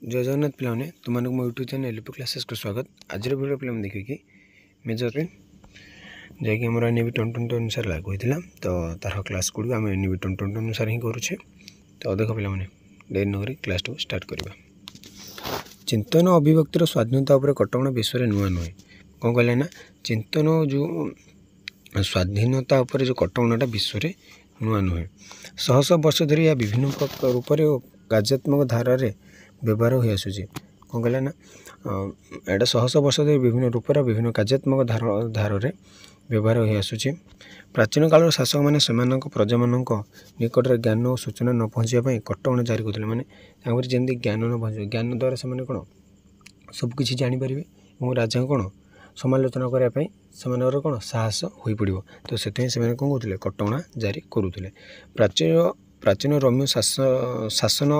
जय जगन्नाथ पिलाने तुमको मो यूट्यूब चैनल एलपी क्लासेस को स्वागत। आज वीडियो पे देखिए कि मेजर जैक आम एनबी 2020 अनुसार लागू होता तो तार क्लास गुड़ आम एनबी 2020 अनुसार ही करुचे। तो देख पे डेरी नगरी क्लास को स्टार्ट करवा। चिंतन अभिव्यक्तिर स्वाधीनता उपर कटकणा विश्व में नुआ नुहे कौन कहले ना चिंतन जो स्वाधीनता उपर जो कटकणाटा विश्व में नुआ नुहे शह शह वर्ष धरी यह विभिन्न रूप से कार्यात्मक धारा व्यवहार हो आसूँ कौन कहला ना एटा शह शह वर्ष धरी विभिन्न रूप विभिन्न कार्यात्मक धार व्यवहार हो आसूँ। प्राचीन काल शासक मैंने प्रजा मान निकट में ज्ञान और सूचना न पहुँचापी कटकणा जारी करते माने जमी ज्ञान न पहुँचे ज्ञान द्वारा से कौन सबकि जापर और राजा कौन समालोचना करने से कौन साहस हो पड़ो तो से कौन कहते कटकणा जारी करुले। प्राचीन रोमियो शासन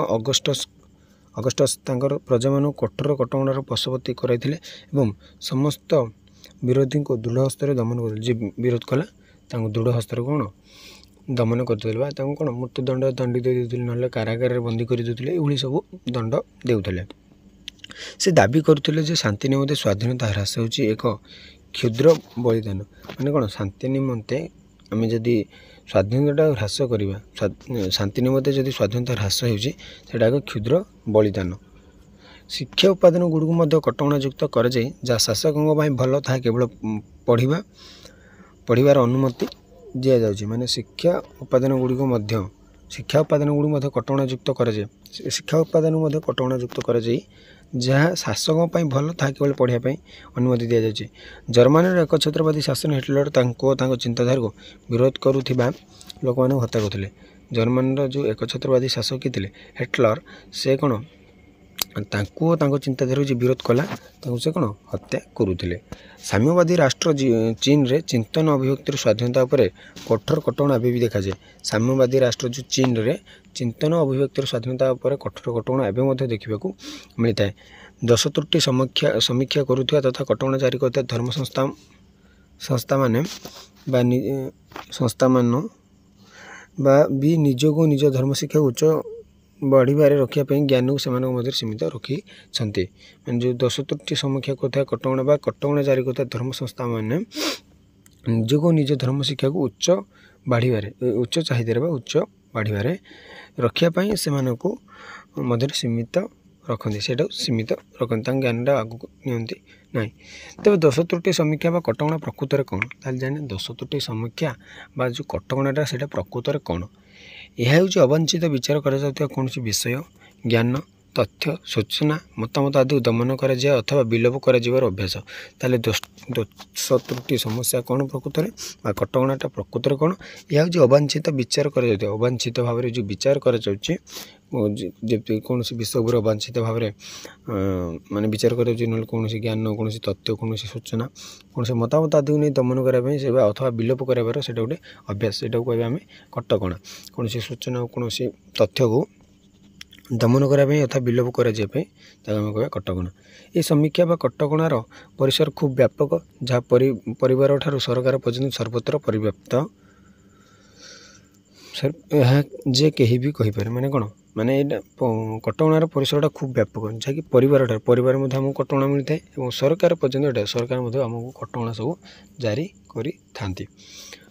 अगस्टस प्रजा मान कठोर कटकणार पशुपति कराइले एवं समस्त विरोधी को दृढ़ हस्तर दमन कर जी विरोध कला दृढ़ हस्तर कौन दमन करते कौन मृत्युदंड दंडित देते ना कारागार बंदी कर देते ये सब दंड देते। से दाबी करुले शांति निमंते स्वाधीनता ह्रास होची एक क्षुद्र बलिदान माने कौन शांति निमंते आम जदि स्वाधीनता ह्रास करवा शांति निमंते जदि स्वाधीनता ह्रास होची सेटा एक क्षुद्र बलिदान। शिक्षा उत्पादन गुड़ कटकणा युक्त कर जहाँ शासकों भल ता केवल पढ़ार अनुमति दि जाऊँगी माने शिक्षा उत्पादन गुड़ कटकणा युक्त कर शिक्षा उत्पादन कटकणा युक्त कर जहाँ शासकों भल ता केवल पढ़ाई अनुमति दि जाए। जर्मनी एक छत्रवादी शासन हिटलर चिंताधारा को विरोध करुवा लोक मैंने हत्या करते। जर्मनी जो एक छत्रवादी शासक किए हिटलर से कौन चिंताधारा जो विरोध कला से कौन हत्या करुले। साम्यवादी राष्ट्र चीन रे चिंतन अभिव्यक्तिर स्वाधीनता उपर कठोर कटकणा अभी भी देखा जाए। साम्यवादी राष्ट्र जो चीन रे चिंतन अभिव्यक्तिर स्वाधीनता उपर कठोर कटकणा एवं देखा मिलता है। 10 त्रुटि समीक्षा करुवा तथा कटकणा जारी करता धर्म संस्था मान भी निजको निज धर्म शिक्षा उच्च बढ़िबारे रखापी ज्ञान को से सीमित रखी मैंने जो 10 त्रुटि समीक्षा करता कटकणा जारी करता धर्म संस्था मैंने निजको निज धर्म शिक्षा को उच्च चाहिदा उच्च बढ़िबारे रखापी से सीमित रखती से सीमित रखती ज्ञानटा आगू नियंती ना। तेज 10 त्रुटि समीक्षा बा कटकणा प्रकृत कौन ताल जाने 10 त्रुटि समीक्षा बा जो कटकणाटा से प्रकृत कौन यह हूँ अवांछित विचार कौन विषय ज्ञान तथ्य सूचना मतामत आदि दमन कर अथवा विलोप कर अभ्यास ताले 10 त्रुटि समस्या कौन प्रकृत में कटकणाटा प्रकृत कौन यह हूँ अवांछित विचार कर अवांछित भाव जो विचार कर कौन विषय उपर अवांछित भाव माने विचार कर कौन ज्ञान कौन तथ्य कौन सूचना कौन मतामत आदि को नहीं दमन करने अथवा विलोप कर गोटे अभ्यास से कह आम कटकणा कौन सूचना कौन तथ्य को दमन करने अथवा विलोप करापी कह कटकणा। ये समीक्षा बा कटकणार परिसर खूब व्यापक जहाँ परिवार ठारू सरकार पर्यटन सर्वत्र पर्याप्त जे कहीं भी कहीपर माने कौन माने कटकणार परिसरटा खूब व्यापक जहाँकि परिवार आमको कटकणा मिलता है और सरकार पर्यटन सरकार आमको कटकणा सब जारी करी।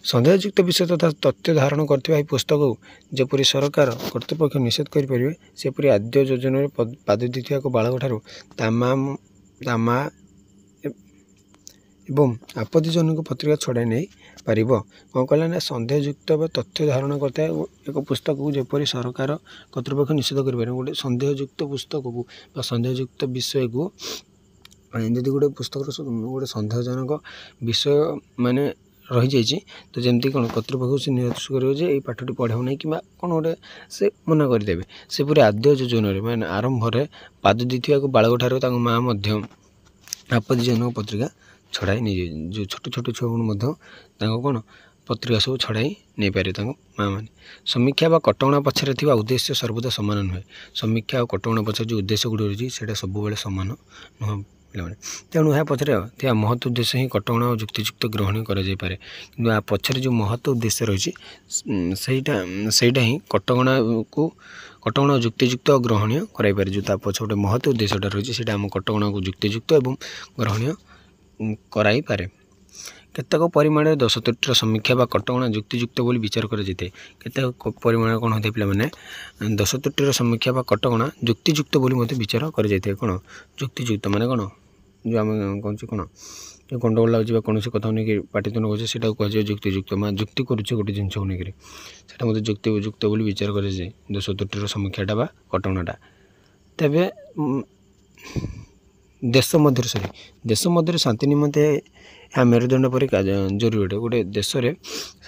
सन्देहयुक्त विषय तथा तथ्य धारण करथिबा पुस्तक को जपरी सरकार कर्तृपक्ष निषेध करें सेपरी आद्य योजन पाद देथिबा को बालक ठारू तामा एवं आपत्तिजनक पत्रिका छड़ाई नहीं पार कौन कहला ना सन्देहयुक्त तथ्य धारण करता है एक पुस्तक को जपरी सरकार कर्तृपक्ष निषेध करें गोटे सन्देहयुक्त पुस्तक को सन्देहयुक्त विषय को यदि गोटे पुस्तक गोटे सन्देहजनक विषय माने रही जाइए तो जमती कौन कर्तृपक्ष से निराश कर पाठटी पढ़ाऊ ना कि कौन गोटे से मना करदे से पूरे आद्य योजन मैंने आरंभ पाद देथिबा को बालक ठारू माँ आपत्तिजनक पत्रिका छड़ाई नहीं जो छोट छोट छुआ कौन पत्रिका सब छड़ाई नहीं पारे माँ मैंने। समीक्षा बा कटकणा पछरे थिबा उद्देश्य सर्वदा सामान नुहे समीक्षा और कटकणा पछरे जो उद्देश्य गुड़ रही है सब सामान नुह पे तेणु यह पछरे महत्व उद्देश्य ही कटकणा और युक्तियुक्त ग्रहण करे कि पछरे जो महत्व उद्देश्य रही ही कटकणा को कटकणा युक्तियुक्त और ग्रहणीय कराइपर जो पछ गोटे महत्व उद्देश्यटा रही है आम कटकणा को युक्तियुक्त और ग्रहणीय कराइपे केतक परिमाण दोष त्रुटिर समीक्षा बा कटकणा युक्तियुक्त बोली विचार कर केतक परिमाण कौन होते पे दोष त्रुटिर समीक्षा बा कटकणा युक्तियुक्त बोली विचार कर कौन युक्तियुक्त माने कौन जो आम कौन कौन जो गंडगोल लगे कौन कथा नहीं पाटितुंड कर कह युक्तियुक्त मैं युक्ति करुचे गोटे जिन को लेकर से युक्तियुक्त बोली विचार कर दोष त्रुटिर समीक्षाटा बा कटकणाटा तेरे देश मध्य शांति निमंते यहाँ मेरुदंड पर जरूरी अटे गोटे देश में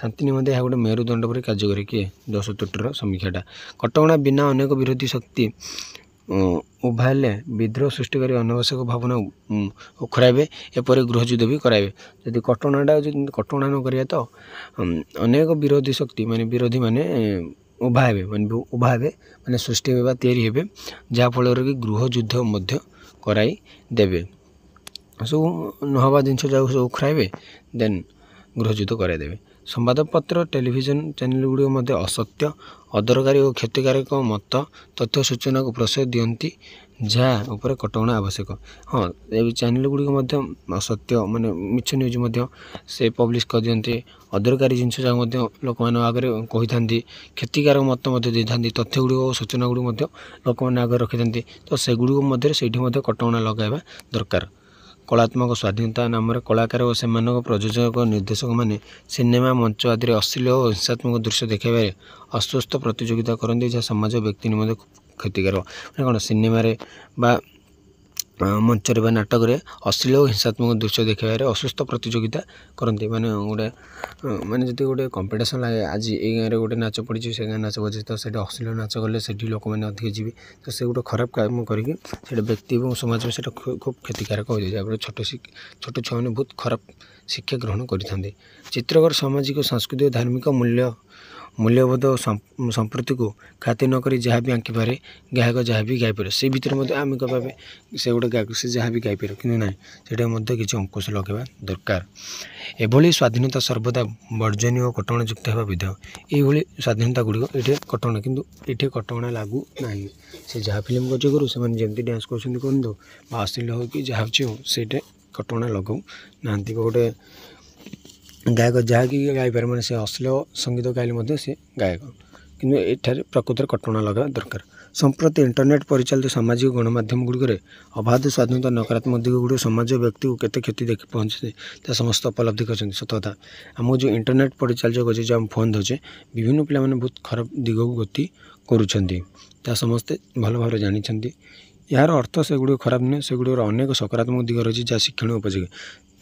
शांति निमंते यहाँ गोटे मेरुदंड पर कार्य करे किए दोष त्रुटिर समीक्षाटा कटकणा बिना अनेक विरोधी शक्ति उभाले विद्रोह सृष्टिकारी अनावश्यक भावना उखराइबे एपरी गृहयुद्ध भी कराइबे यदि कटकणा न करिया तो अनेक विरोधी शक्ति माने विरोधी माने उभाइबे माने सृष्टि हेबा तैयारी हेबे जहाँफल कि गृहयुद्ध मध्य कराई देबे सब नहबा जिनस सब उखराइबे देन गृहयुद्ध कराइदेबे संवादपत्र टेलीविजन चैनल गुड़िक मध्य असत्य अदरकारी और क्षतिकारक मत तथ्य सूचना को प्रश्रय दियंती जहाँ उपर कटकणा आवश्यक हाँ ये चैनल गुड़िक असत्य माने मिछ न्यूज से पब्लिश कर दियंती अदरकारी जिनस जहाँ लोक मैंने आगे कही था क्षतिकारक मत दे था तथ्य गुड़िक और सूचना गुड़िक लोक मैंने आगे रखी था तो सेगुड़िक मध्य से कटकणा लगाइबा दरकार कलात्मक स्वाधीनता नाम कलाकार और से प्रयोजक निर्देशक माने सिनेमा मंच आदि अश्लील और हिंसात्मक दृश्य देखाइबार अस्वस्थ प्रतियोगिता करते जहाँ समाज व्यक्ति निम्न क्षतिकारक मैंने कौन सिनेमा बा मंच बा नाटक अश्लील और हिंसात्मक दृश्य देखाइबार अस्वस्थ प्रतियोगिता करते माने गोटे माने जब गोटे कंपिटिशन लगे आज ये गाँव में गोटे नाच पड़ी से गाँव नाच बजे तो से अश्लील नाच गले से लोक मैंने अधिक जी तो से गोटे खराब काम करके व्यक्ति और समाज में खूब क्षतिकारक हो जाए छोट छुआ मैंने बहुत खराब शिक्षा ग्रहण करें चित्रकर सामाजिक सांस्कृतिक धार्मिक मूल्यबोध और संप्रति को खातिर नक जहाँ भी आँकी पारे गायक जहाँ भी गाईपर से भितर आम कहे से गोटे गायक से जहाँ भी गाईपर कि ना से किसी अंकुश लगेगा दरकार एभली स्वाधीनता सर्वदा वर्जनीय और कटकणायुक्त होगा विधेय ये स्वाधीनता गुड़िक ये कटकणा किंतु ये कटकणा लागू ना से जहाँ फिल्म कार्य करूँ से जमी डांस कर अश्लील हो कि जहाँ हो से कटकणा लगाऊ ना गोटे गायक जहाँकि गाईपर मैंने से अश्लील संगीत गाइले से गायक किंतु एठारे प्रकृत कटकणा लगा दरकार संप्रति इंटरनेट परिचालित सामाजिक गणमाध्यम गुड़िक अबाध स्वाधीनता नकारात्मक दिग गुड़ समाज व्यक्ति को केते क्षति देख पहुँचे ता समस्त उपलब्धि कर सत कथा आम जो इंटरनेट परिचालित अच्छे जो आम फोन दौचे विभिन्न पिला माने बहुत खराब दिग को गति करुँच समस्ते भल भाव जानी यार अर्थ से गुड़ खराब नुहे से गुड़ अनेक सकारात्मक दिग रही जहाँ शिक्षण उपयोगी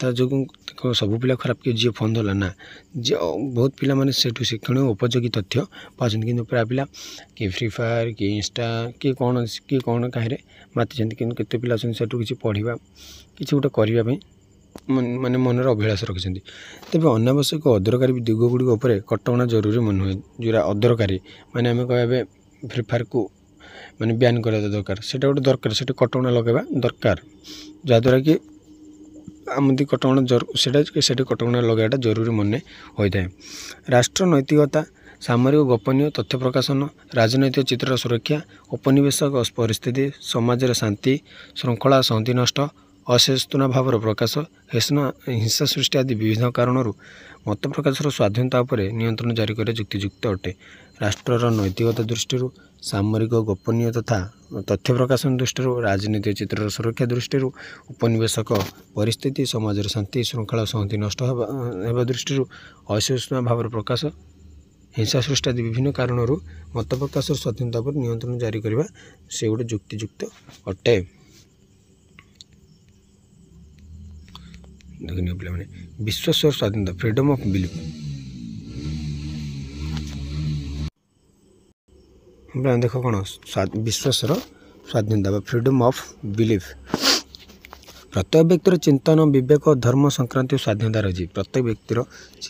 ता जो सब पिला खराब किए जी फोन धरला ना जी बहुत पिला माने सेठू शिक्षण उपयोगी तथ्य पाचन कि प्राय पिला कि फ्री फायर कि इंस्टा कि कौन कहीं माति कि केते पिला सेठू किसी पढ़ा किसी गोटे करने माने मनर अभिलाष रखिंट तेज अनावश्यक अदरकारी दिग गुड़िक कटकणा जरूरी मन हुए जोरा अदरकारी माने आम कह फ्री फायर को माने बैन करा दरकार से गोटे दरकार से कटकणा लगेगा दरकार जहाँद्वारा कि आमदी कटकणा से कटकणा लगाटा जरूरी मन होता है राष्ट्र नैतिकता सामरिक गोपनीय तथ्य प्रकाशन राजनैतिक चित्र सुरक्षा उपनिवेशक परिस्थिति समाज शांति श्रृंखला संहति नष्ट असचेतना भाव प्रकाश हिंसा सृष्टि आदि विविध कारणों मत प्रकाशर स्वाधीनता पर नियंत्रण जारी करे युक्तियुक्त अटे राष्ट्रर नैतिकता दृष्टि सामरिक गोपनीय तथा तथ्य प्रकाशन दृष्टि राजनीतिक चित्र सुरक्षा दृष्टि उपनिवेशक परिस्थिति समाज शांति श्रृंखला संहति नष्ट होगा दृष्टि असचेतना भाव प्रकाश हिंसा सृष्टि आदि विभिन्न कारणों मत प्रकाशर स्वाधीनता पर नियंत्रण जारी करने से गोटे युक्तियुक्त अटे देखने पे विश्वास स्वाधीनता फ्रीडम ऑफ बिलीफ देख कौन विश्वास स्वाधीनता फ्रीडम ऑफ बिलीफ प्रत्येक व्यक्तिर चिंतन विवेक और धर्म संक्रांति स्वाधीनता रही प्रत्येक व्यक्तिर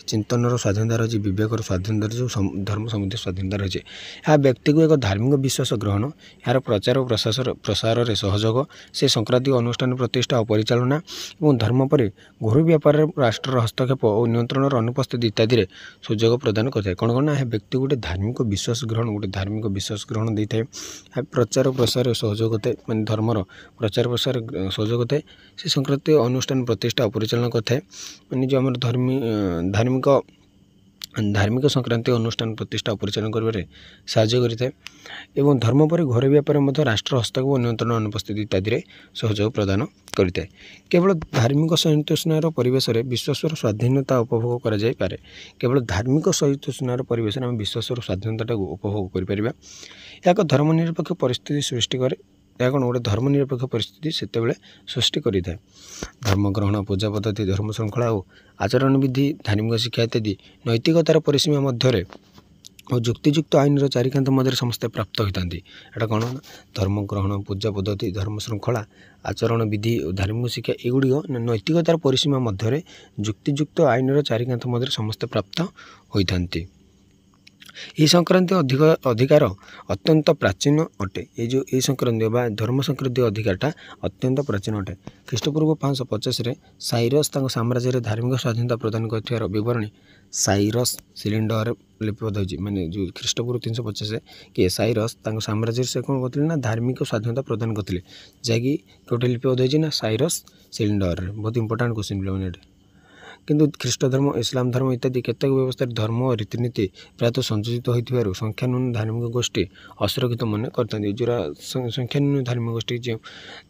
चिंतन स्वाधीनता रही विवेक स्वाधीनता रही धर्म संबंधी स्वाधीनता रही यह व्यक्ति को एक धार्मिक विश्वास ग्रहण यार प्रचार और प्रसार में सहयोग से संक्रांति अनुष्ठान प्रतिष्ठा और परिचालना और धर्म पर घोर व्यापार राष्ट्र हस्तक्षेप और नियंत्रण अनुपस्थिति इत्यादि सुजोग प्रदान करता है कौन कौन ना व्यक्ति गोटे धार्मिक विश्वास ग्रहण गोटे धार्मिक विश्वास ग्रहण देता है प्रचार प्रसार सहयोग होता है मानते धर्मर प्रचार प्रसार सहयोग होता है से संक्रांति अनुष्ठान प्रतिष्ठा और परिचालना करता है माने जो आम धार्मिक संक्रांति अनुष्ठान प्रतिष्ठा और परिचालन कर साहाय्य करें एवं धर्म पर घर व्यापार राष्ट्र हस्तक्षेप और नियंत्रण अनुपस्थिति इत्यादि सहयोग प्रदान करता है केवल धार्मिक सहिष्णुतार परिवेश में विश्वासर स्वाधीनता उपभोग कर केवल धार्मिक सहिष्णुतार परिवेश में विश्वासर स्वाधीनता उपभोग कर एक धर्मनिरपेक्ष परिस्थिति सृष्टि करे यह कौन गोटे धर्मनिरपेक्ष परिस्थिति से सृष्टि करें धर्म ग्रहण पूजा पद्धति धर्म श्रृंखला और आचरण विधि धार्मिक शिक्षा इत्यादि नैतिकतार परिसीमा मध्य और युक्तियुक्त आईन चारिकांत मध्य समस्ते प्राप्त होता है कौन धर्म ग्रहण पूजा पद्धति धर्म श्रृंखला आचरण विधि और धार्मिक शिक्षा एगुड़िक नैतिकतार परिसीमा मध्य युक्तियुक्त आईन चारिकांत मध्य समस्ते प्राप्त होता यह संक्रांति अधिकार अत्यंत प्राचीन अटे ये जो ये संक्रांति बा धर्म संक्रांति अधिकारटा अत्यंत प्राचीन अटे ख्रीष्टपूर्व 550 साइरस साम्राज्य धार्मिक स्वाधीनता प्रदान कर विवरणी साइरस सिलिंडर लिपिबद्ध होती माने जो ख्रीष्टपूर्व 350 कि साइरस साम्राज्य से कौन करते ना धार्मिक स्वाधीनता प्रदान करते जैकि गोटे लिपिबद्ध होती ना साइरस सिलिंडर बहुत इंपोर्टाट क्वेश्चन पे किंतु ख्रीष्ट धर्म इस्लाम धर्म इत्यादि केतक व्यवस्था धर्म और रीतिनीति प्रायतः संयोजित हो संख्यानुन धार्मिक गोष्ठी असुरक्षित मन करते जोरा संख्यानुन धार्मिक गोष्ठी जो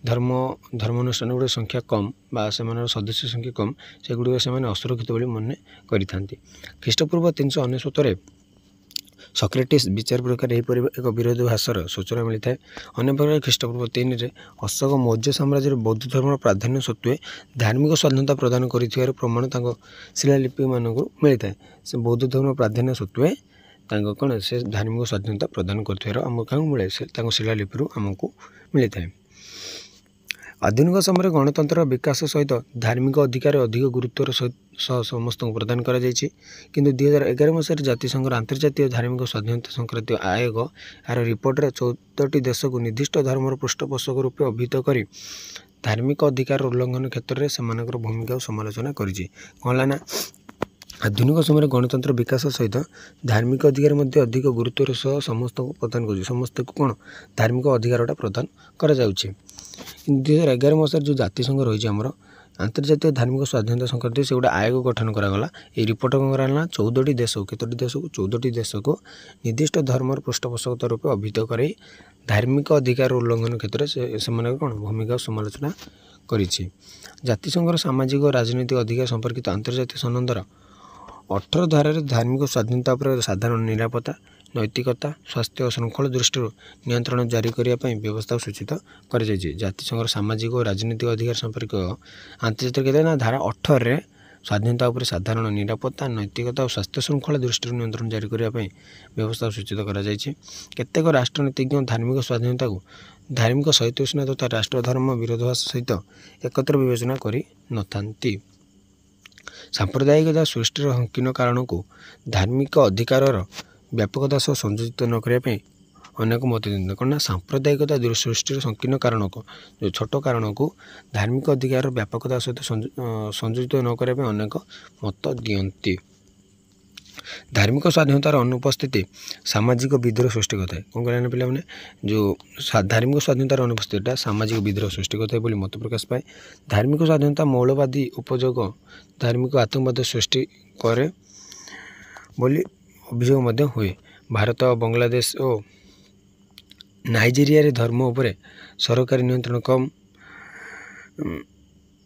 धर्मानुष्ठान गुड़ संख्या कम बा से सदस्य संख्या कम सेगुड़ से असुरक्षित मन करें ख्रीष्टपूर्व 399 सक्रेटिस विचार प्रकार एक विरोधाभासर सूचना मिलता है अन्य प्रकार ख्रीष्टपूर्व 3 अशोक मौर्य साम्राज्य बौद्ध धर्म प्राधान्य सत्वे धार्मिक स्वाधीनता प्रदान कर प्रमाण शिलालिपि मानक मिलता है से बौद्ध धर्म प्राधान्य सत्वे कौन से धार्मिक स्वाधीनता प्रदान कर मिले शिलालिपि आमको मिलता है आधुनिक समय गणतंत्र विकास सहित धार्मिक अधिकार अधिक गुरुत्वर सह समस्त प्रदान कर किंतु 2011 मसीह जातिसंघर अंतर्जातीय धार्मिक स्वाधीनता संक्रांति आयोग यार रिपोर्ट 14टी देश को निर्दिष्ट धर्मर पृष्ठपोषक रूप अभिहित कर धार्मिक अधिकार उल्लंघन क्षेत्र में भूमिका समालोचना करा आधुनिक समय गणतंत्र विकास सहित धार्मिक अधिकार मध्य अधिक गुरुत्वर सह समस्त प्रदान कर समस्त को कौन धार्मिक अधिकारटा प्रदान कर 2011 मसीह जो जातिसंघ रही आमर अंतर्जातीय धार्मिक स्वाधीनता संक्रांति से गोटे आयोग गठन करागला ये रिपोर्ट कौन कराला 14टी देश को केतोटी देश को 14टी देश को निर्दिष्ट धर्मर पृष्ठपोषकता रूप अभिहित कर धार्मिक अधिकार उल्लंघन क्षेत्र से कौन भूमिका समालोचना करिछि जातिसंघर सामाजिक और राजनीतिक अधिकार संपर्कित अंतर्जातीय सनंदर 18 धारा धार्मिक स्वाधीनता पर साधारण निरापत्ता नैतिकता स्वास्थ्य और श्रृंखला दृष्टि नियंत्रण जारी करने व्यवस्था सूचित कर जातिसंघर सामाजिक और राजनीतिक अधिकार संपर्क अंतर्जातीय कहते ना धारा 18 स्वाधीनता उपर साधारण निरापत्ता नैतिकता और स्वास्थ्य श्रृंखला दृष्टि नियंत्रण जारी करने व्यवस्था सूचित करतेक राष्ट्रनीतिज्ञ धार्मिक स्वाधीनता को धार्मिक सहिष्णुता तथा राष्ट्रधर्म विरोधाभास सहित एकत्र विवेचना कर न सांप्रदायिकता सृष्टिर संकीर्ण कारण को धार्मिक अधिकार व्यापकता सह संयोजित न करने अनेक मत दिखते कौन ना सांप्रदायिकता सृष्टिर संकीर्ण कारण को जो छोट कारण को धार्मिक अधिकार व्यापकता सहित संयोजित न करने अनेक मत दियंती धार्मिक स्वाधीनतार अनुपस्थिति सामाजिक विद्रोह सृष्टि करता है कौन कहना पे मैंने जो धार्मिक स्वाधीनतार अनुपस्थिति सामाजिक विद्रोह सृष्टि करता है मत प्रकाश पाए धार्मिक स्वाधीनता मौलवादी उपयोग धार्मिक आतंकवाद सृष्टि करे बोली अभियोग मध्य हुए भारत बांग्लादेश और नाइजेरिया धर्म उपरे सरकारी नियंत्रण कम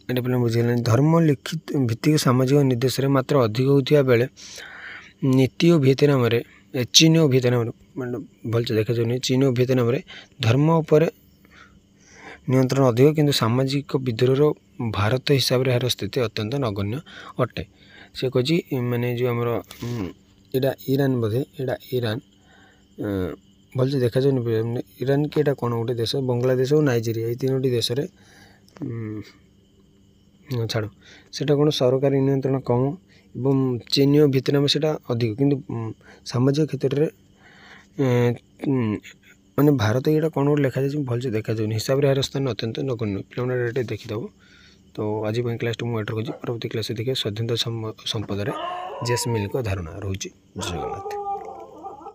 पे बुझे धर्म लिखित भित्तिक सामाजिक निर्देश मात्र अधिक होता बेले नीति और भियतनाम चीन और भियतनाम भलसे देखा जाए चीन और भियतनाम धर्म उपर नियंत्रण अधिक किंतु सामाजिक विद्रोह भारत हिसाब से यार स्थिति अत्यंत नगण्य अटे से कही माने जो आमर यहाँ ईरान बोधे यहाँ ईरान भलसे देखा जाए ईरान के कौन गोटे देश बांग्लादेश और नाइजेरिया ये 3टी देश ଛାଡ଼ ସେଇଟା କ'ଣ ସରକାରୀ ନିୟନ୍ତ୍ରଣ କମ୍ ଏବଂ ଚୀନ ଓ ଭିଏତନାମ ସେଇଟା ଅଧିକ, କିନ୍ତୁ ସାମାଜିକ କ୍ଷେତ୍ରରେ ମାନେ ଭାରତ ଏଇଟା କ'ଣ ଗୋଟେ ଲେଖାଯାଇଛି ଭଲସେ ଦେଖାଯାଉନି, ହିସାବରେ ଏହାର ସ୍ଥାନ ଅତ୍ୟନ୍ତ ନଗଣ୍ୟ। ପିଲାମାନେ ଏଇଟା ଦେଖିଦେବ। ତ ଆଜି ପାଇଁ କ୍ଲାସ୍ଟି ମୁଁ ଏଠି ରଖୁଛି। ପରବର୍ତ୍ତୀ କ୍ଲାସ୍ରେ ଦେଖିବା ସ୍ୱାଧୀନତା ସମ୍ପଦରେ ଜେସ୍ ମିଲ୍ଙ୍କ ଧାରଣା ରହୁଛି। ଜୟ ଜଗନ୍ନାଥ।